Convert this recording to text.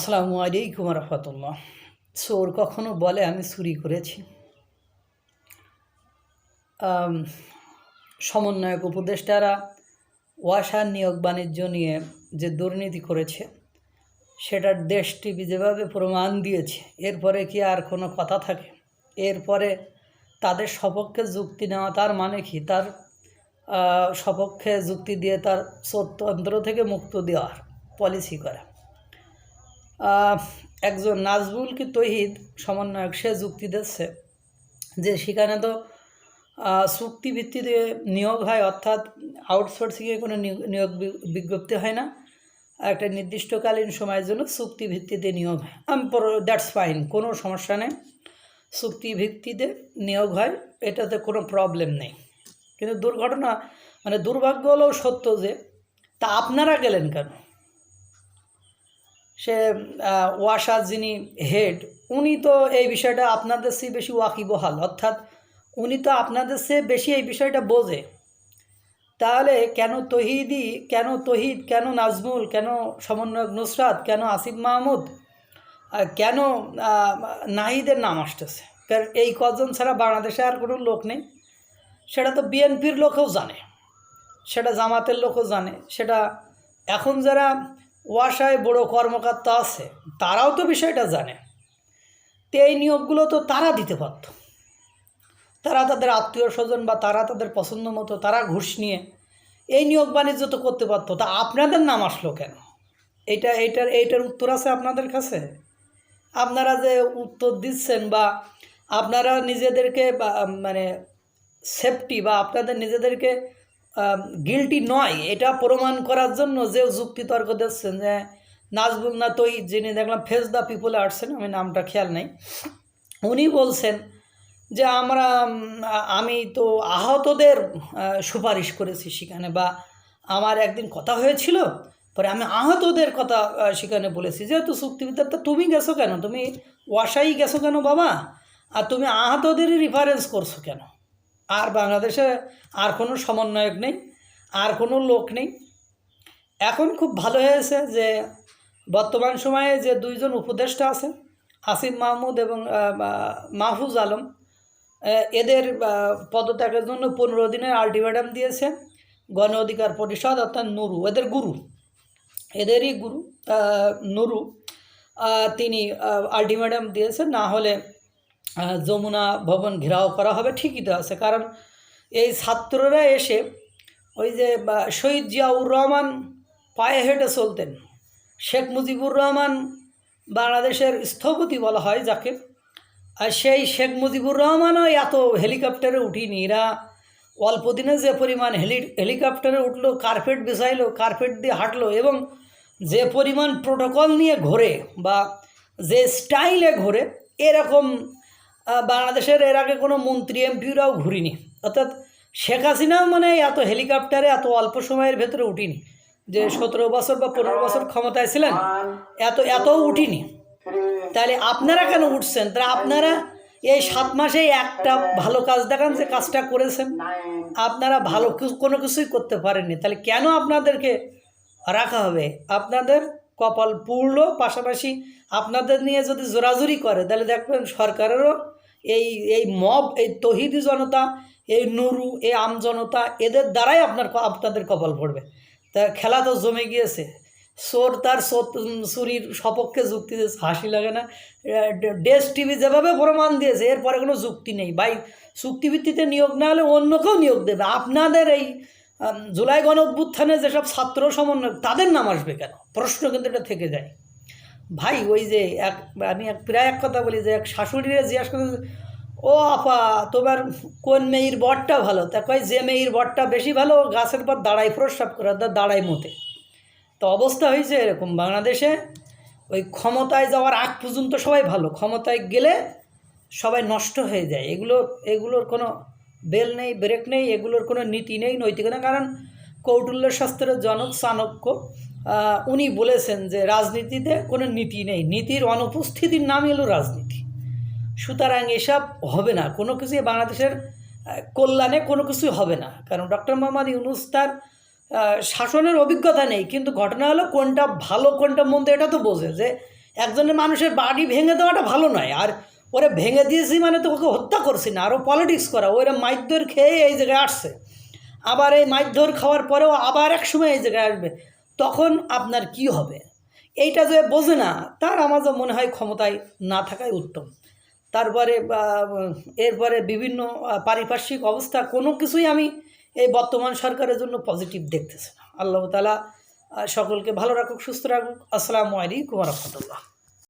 আসসালামু আলাইকুম রহমতুল্লাহ। চোর কখনো বলে আমি চুরি করেছি? সমন্বয়ক উপদেষ্টারা ওয়াসা নিয়োগ বাণিজ্য নিয়ে যে দুর্নীতি করেছে সেটার দেশ টিভি যেভাবে প্রমাণ দিয়েছে, এরপরে কি আর কোনো কথা থাকে? এরপরে তাদের সপক্ষে যুক্তি নেওয়া তার মানে কি? তার সপক্ষে যুক্তি দিয়ে তার চোরতন্ত্র থেকে মুক্ত দেওয়ার পলিসি করা। একজন নাজবুল কি তহিদ সমন্বয়ক, সে যুক্তি দিচ্ছে যে সেখানে তো চুক্তিভিত্তিতে নিয়োগ হয়, অর্থাৎ আউটসোর্সিংয়ে কোনো নিয়োগ বিজ্ঞপ্তি হয় না, একটা নির্দিষ্টকালীন সময়ের জন্য চুক্তিভিত্তিতে নিয়োগ হয়। দ্যাটস ফাইন, কোনো সমস্যা নেই, চুক্তিভিত্তিতে নিয়োগ হয়, এটাতে কোনো প্রবলেম নেই। কিন্তু দুর্ঘটনা দুর্ভাগ্য হলেও সত্য যে তা আপনারা গেলেন কেন? সে ওয়াসা যিনি হেড, উনি তো এই বিষয়টা আপনাদের চেয়ে বেশি ওয়াকিবহাল, অর্থাৎ উনি তো আপনাদের চেয়ে বেশি এই বিষয়টা বোঝে। তাহলে কেন তহিদ, কেন নাজমুল, কেন সমন্বয়ক নুসরাত, কেন আসিফ মাহমুদ, কেন নাহিদের নাম আসতেছে? কারণ এই কজন ছাড়া বাংলাদেশে আর কোনো লোক নেই। সেটা তো বিএনপির লোকও জানে, সেটা জামাতের লোকও জানে, সেটা এখন যারা ওয়াসায় বড় কর্মকর্তা আছে তারাও তো বিষয়টা জানে। তো এই নিয়োগগুলো তো তারা দিতে পারত, তারা তাদের আত্মীয় স্বজন বা তারা তাদের পছন্দ মতো তারা ঘুষ নিয়ে এই নিয়োগ বাণিজ্য তো করতে পারত। তা আপনাদের নাম আসলো কেন? এইটার উত্তর আছে আপনাদের কাছে? আপনারা যে উত্তর দিচ্ছেন বা আপনারা নিজেদেরকে সেফটি বা আপনাদের নিজেদেরকে গিল্টি নয় এটা প্রমাণ করার জন্য যে যুক্তিতর্ক দিচ্ছেন, যে নাজবুল না তহিদ, যিনি দেখলাম ফেস দ্য পিপলে আসছেন, আমি নামটা খেয়াল নেই, উনি বলছেন যে আমি তো আহতদের সুপারিশ করেছি সেখানে, বা আমার একদিন কথা হয়েছিল, পরে আমি আহতদের কথা সেখানে বলেছি। যেহেতু চুক্তিভিত্তিক, তো তুমি গেছো কেন? তুমি ওয়াসাই গেছো কেন বাবা? আর তুমি আহতদেরই রেফারেন্স করছো কেন? আর বাংলাদেশে আর কোনো সমন্বয়ক নেই, আর কোনো লোক নেই। এখন খুব ভালো হয়েছে যে বর্তমান সময়ে যে দুইজন উপদেষ্টা আছেন, আসিফ মাহমুদ এবং মাহফুজ আলম, এদের পদত্যাগের জন্য 15 দিনের আলটিমেটাম দিয়েছে গণ অধিকার পরিষদ, অর্থাৎ নুরু, এদেরই গুরু নুরু, তিনি আলটিমেটাম দিয়েছেন, না হলে যমুনা ভবন ঘেরাও করা হবে। ঠিকই তো আছে, কারণ এই ছাত্ররা এসে ওই যে শহীদ জিয়াউর রহমান পায়ে হেঁটে চলতেন, শেখ মুজিবুর রহমান বাংলাদেশের স্থপতি বলা হয় যাকে, আর সেই শেখ মুজিবুর রহমানও এত হেলিকপ্টারে উঠিনি। এরা অল্প দিনে যে পরিমাণ হেলিকপ্টারে উঠলো, কার্পেট বিছাইলো, কার্পেট দিয়ে হাঁটলো, এবং যে পরিমাণ প্রোটোকল নিয়ে ঘোরে বা যে স্টাইলে ঘোরে, এরকম বাংলাদেশের এর আগে কোনো মন্ত্রী এমপিরাও ঘুরিনি। অর্থাৎ শেখ হাসিনাও এত হেলিকপ্টারে এত অল্প সময়ের ভেতরে উঠিনি, যে 17 বছর বা 15 বছর ক্ষমতায় ছিলেন, এতও উঠিনি। তাহলে আপনারা কেন উঠছেন? তারা আপনারা এই 7 মাসে একটা ভালো কাজ দেখান, যে কাজটা করেছেন। আপনারা ভালো কোনো কিছুই করতে পারেননি, তাহলে কেন আপনাদেরকে রাখা হবে? আপনাদের কপাল পুড়ল। পাশাপাশি আপনাদের নিয়ে যদি জোরাজুরি করে, তাহলে দেখবেন সরকারেরও এই মব, এই তহিদি জনতা, এই নুরু, এই আম জনতা, এদের দ্বারাই আপনাদের কপাল পড়বে। তা খেলা তো জমে গিয়েছে। চোর তার চুরির সপক্ষে যুক্তি দিয়েছে, হাসি লাগে না? দেশ টিভি যেভাবে প্রমাণ দিয়েছে, এরপরে কোনো যুক্তি নেই ভাই। চুক্তিভিত্তিতে নিয়োগ না হলে অন্য কেউ নিয়োগ দেবে। আপনাদের এই জুলাই গণ অভ্যুত্থানে যেসব ছাত্র সমন্বয়, তাদের নাম আসবে কেন? প্রশ্ন কিন্তু এটা থেকে যায় ভাই। ওই যে আমি প্রায় এক কথা বলি, যে এক শাশুড়িরে জিজ্ঞাসা করে, ও আপা তোমার কোন মেয়ের বরটা ভালো? তা কয়, যে মেয়ের বরটা বেশি ভালো গাছের পর দাঁড়াই প্রস্রাব করে, দাঁড়াই মতে। তো অবস্থা হয়েছে এরকম বাংলাদেশে। ওই ক্ষমতায় যাওয়ার আগ পর্যন্ত সবাই ভালো, ক্ষমতায় গেলে সবাই নষ্ট হয়ে যায়। এগুলোর কোনো বেল নেই, ব্রেক নেই, এগুলোর কোনো নীতি নেই, নৈতিকতা। কারণ কৌটিল্য শাস্ত্রের জনক চাণক্য, উনি বলেছেন যে রাজনীতিতে কোনো নীতি নেই, নীতির অনুপস্থিতির নামই হলো রাজনীতি। সুতরাং এসব হবে না, কোনো কিছুই বাংলাদেশের কল্যাণে কোনো কিছুই হবে না। কারণ ডক্টর মোহাম্মদ ইউনূস তার শাসনের অভিজ্ঞতা নেই, কিন্তু ঘটনা হলো কোনটা ভালো কোনটা মন্দ এটা তো বোঝে, যে একজনের মানুষের বাড়ি ভেঙে দেওয়াটা ভালো নয়, আর ওরা ভেঙে দিয়েছি মানে তো ওকে হত্যা করছি না, আরও পলিটিক্স করা, ওরা মাইর খেয়ে এই জায়গায় আসছে, আবার এই মাইর খাওয়ার পরেও আবার এক সময় এই জায়গায় আসবে, তখন আপনার কি হবে? এইটা যে বোঝে না, তার আমার যা মনে হয় ক্ষমতায় না থাকাই উত্তম। তারপরে এরপরে বিভিন্ন পারিপার্শ্বিক অবস্থা কোনো কিছুই আমি এই বর্তমান সরকারের জন্য পজিটিভ দেখতেছি না। আল্লাহ তাআলা সকলকে ভালো রাখুক, সুস্থ রাখুক। আসসালামু আলাইকুম ওয়া রাহমাতুল্লাহ।